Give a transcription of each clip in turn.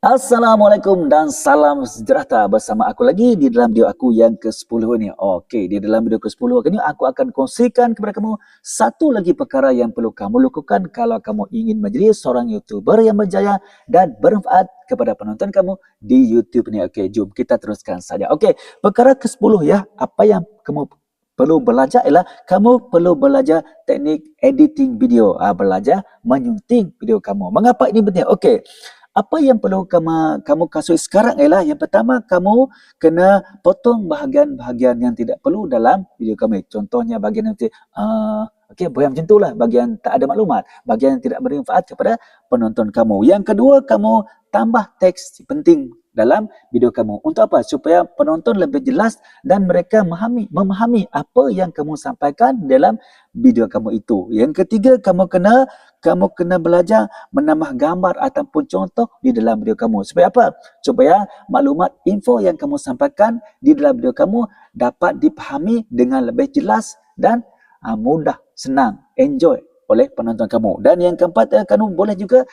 Assalamualaikum dan salam sejahtera bersama aku lagi di dalam video aku yang ke-10 ni. Okey, di dalam video ke-10 kali ni aku akan kongsikan kepada kamu satu lagi perkara yang perlu kamu lakukan kalau kamu ingin menjadi seorang YouTuber yang berjaya dan bermanfaat kepada penonton kamu di YouTube ni. Okey, jom kita teruskan saja. Okey, perkara ke-10 ya, apa yang kamu perlu belajar ialah kamu perlu belajar teknik editing video, belajar menyunting video kamu. Mengapa ini penting? Okey, apa yang perlu kamu kasih sekarang ialah yang pertama kamu kena potong bahagian-bahagian yang tidak perlu dalam video kamu. Contohnya bahagian nanti okey, macam itulah, bahagian tak ada maklumat, bahagian yang tidak bermanfaat kepada penonton kamu. Yang kedua, kamu tambah teks penting dalam video kamu. Untuk apa? Supaya penonton lebih jelas dan mereka memahami apa yang kamu sampaikan dalam video kamu itu. Yang ketiga, kamu kena belajar menambah gambar ataupun contoh di dalam video kamu. Supaya apa? Supaya maklumat info yang kamu sampaikan di dalam video kamu dapat dipahami dengan lebih jelas dan mudah, senang, enjoy oleh penonton kamu. Dan yang keempat, kamu boleh juga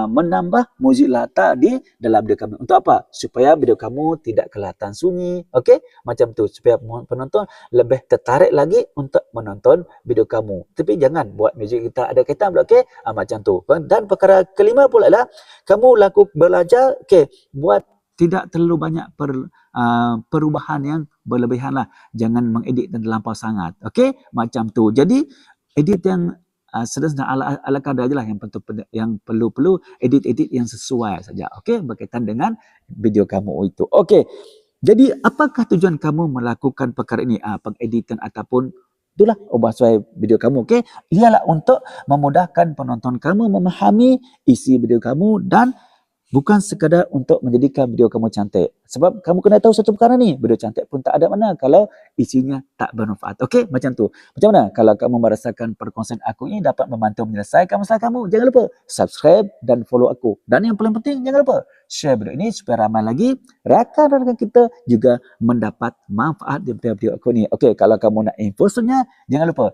menambah muzik latar di dalam video kamu. Untuk apa? Supaya video kamu tidak kelihatan sunyi. Okey? Macam tu. Supaya penonton lebih tertarik lagi untuk menonton video kamu. Tapi jangan buat muzik kita ada kaitan pula. Okey? Macam tu. Dan perkara kelima pula adalah kamu belajar, buat tidak terlalu banyak perubahan yang berlebihan lah. Jangan mengedit dan terlampau sangat. Okey? Macam tu. Jadi, edit yang sederhana ala kadar je lah, yang perlu edit yang sesuai saja. Okey, berkaitan dengan video kamu itu. Okey, jadi apakah tujuan kamu melakukan perkara ini, pengeditan ataupun itulah ubah sesuai video kamu? Okey, ialah untuk memudahkan penonton kamu memahami isi video kamu dan bukan sekadar untuk menjadikan video kamu cantik. Sebab kamu kena tahu satu perkara ni, video cantik pun tak ada makna kalau isinya tak bermanfaat. Okey, macam tu. Macam mana kalau kamu merasakan perkongsian aku ini dapat membantu menyelesaikan masalah kamu? Jangan lupa subscribe dan follow aku. Dan yang paling penting, jangan lupa share video ini supaya ramai lagi rakan-rakan kita juga mendapat manfaat daripada video aku ni. Okey, kalau kamu nak info selanjutnya, jangan lupa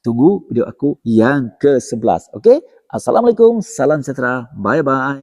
tunggu video aku yang ke-11. Okey? Assalamualaikum, salam sejahtera. Bye-bye.